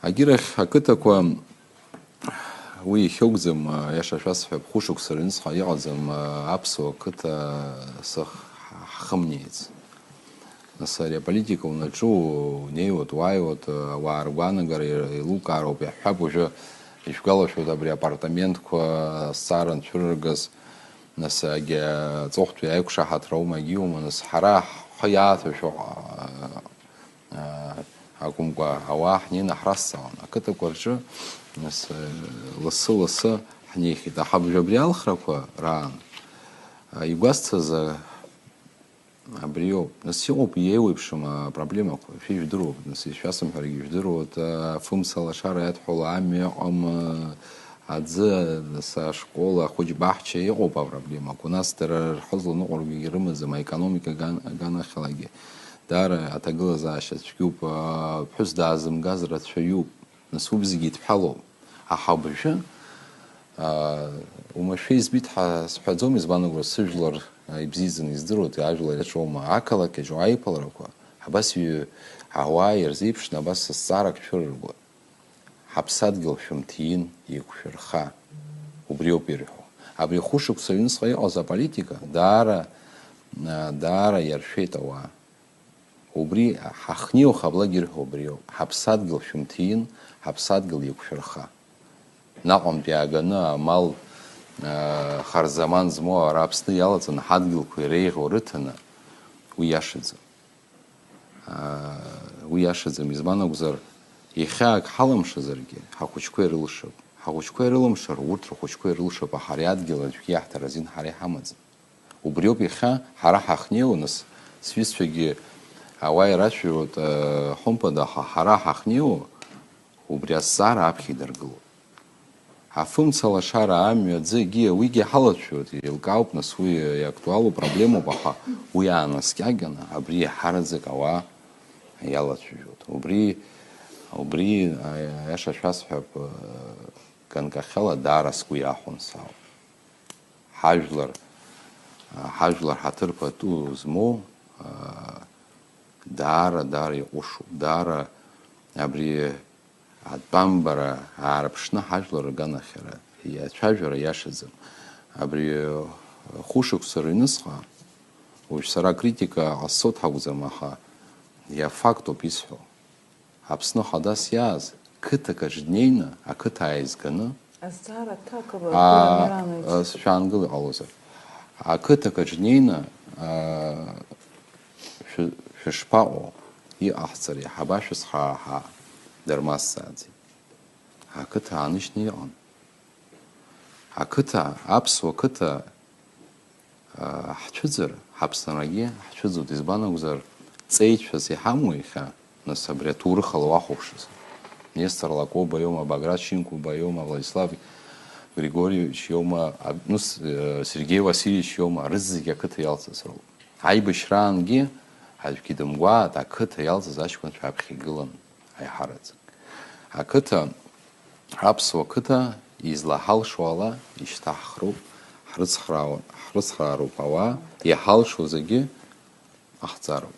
Агирах акытаква уи хьогзым яшашвасхӏвап хвушықвса рынцха йагӏадзым апсуа кыта сых хымнейц. Ари аполитика уначӏву унейуат, уайуат, ауаа ргванагара йылукӏаароуп, йхӏвапӏ ужвы йшвгвалашвуат абри апартаментква зцара нчвырыргаз, агьи ацӏохтви айквшахӏатраума агьиума, хӏара хӏхъы йаъатышву акӏвымкӏва ауаа хӏнейны хӏрасцгӏауан. Акытаква рчӏвы ласы хӏнейхитӏ. Ахӏа абри алхраква раъан йгвазцаз абри ауп. Йаъупӏ йеиуеипшым проблемаква, шәи жәдыруп, йшәасымхӏваргьи йжәдыруат, фымца лашара йадхӏвуа, амҩа йаъам, адзы ашкола, ахвыджь бахча йаъупӏ апроблемаква. У нас дара рхӏызланыҟәаргьы рымаӡам, аекономика ганахьалагьи дара атагылазаашьа цәгьуп, ԥҳәыс даазымгаз рацәаҩуп, уб зегьы йҭҳәалоуп. Аха абыржәы умашәа избит сҳәаӡом, избанагәра сыжәлар ибзиаӡаны издыруат, ажәлар иаҿоума, ақалақь аҿы аиԥыларақәа абас ауаа ирзеиԥшны абас зҵаарак шәырыргоит. Ҳаԥсадгьыл шәымҭин, еиқәшәырха, убри ауп ирҳәо. Абри хәышықәса аҩныҵҟа иҟаз аполитика даара иаршәеит ауаа. Убри ҳахнеиуа хаблагьы ирҳәо убри ауп. Ҳаԥсадгьыл шәымҭин, ҳаԥсадгьыл еиқәшәырха. Наҟынтә иааганы амал харзаман змоу ара Аԥсны иалаҵаны ҳадгьылқәа иреиӷьу рыҭаны уи иашаӡам. Уи иашаӡам, избан акәзар, ихьаак ҳаламшазаргьы ҳахәыҷқәа ирылшап. Ҳахәыҷқәа ирылымшар, урҭ рхәыҷқәа ирылшап, аха ари адгьыл аӡәгьы иаҳҭар азин ҳара иҳамаӡам. Убри ауп ихьаа ҳара ҳахнеиуа, нас сҩызцәагьы ауаа ирацәажәауат хәымԥада, аха ҳара ҳахнеиуа, убри азҵаара аԥхьа идыргылоит. Афымца лашара, амҩа, аӡы, уигьы ҳалацәажәоит, еилкаауп, нас уи иактуалу проблемоуп, аха уи аанаскьаганы абри иаҳараӡак ауаа иалацәажәоит. Убри аиаша шәасҳәап, ганкахьала даара сгәы иахәон саауп. Ҳажәлар ҳаҭыр пату змоу даара иҟәышуп, даара абри атәамбара аарԥшны ҳажәлар рганахьара ацәажәара иашаӡам. Абри хәышықәса рыҩныҵҟа уажә сара критика ҟасҵо дҳақәӡам, аха фактуп исҳәо. Аԥсны хадас иааз қыҭак аҿы днеины, ақыҭа ааизганы шәаангыл иҟалозар. Ақыҭак аҿы днеины шәышԥаҟоу, иҟаҳҵар, иаҳаба шәызхааҳаа дармазҵааӡеит. Ақыҭа ааныжьны иҟан. Ақыҭа, аԥсуа қыҭа ҳцәыӡыр, ҳаԥсарагьы ҳцәыӡуеит, избан акәзар, ҵеицәас иҳамоу иахьа, нас абри аҭоурых ала уахәаԥшыз. Нестор Лакоба иоума, Баграт Шинкуба иоума, Владислав Григорьевич иоума, Сергей Васильевич иоума, рызегьы ақыҭа иалҵыз роуп. Аибашьраангьы аӡәгьы дымгәаат, ақыҭа иалҵыз аҷкәынцәа аԥхьа игылан аиҳараӡак. Ақыҭа, аԥсуа қыҭа излаҳалшо ала ишьҭаҳхроуп, ҳрыцхраароуп ауаа, иаҳалшо зегьы ҟаҳҵароуп.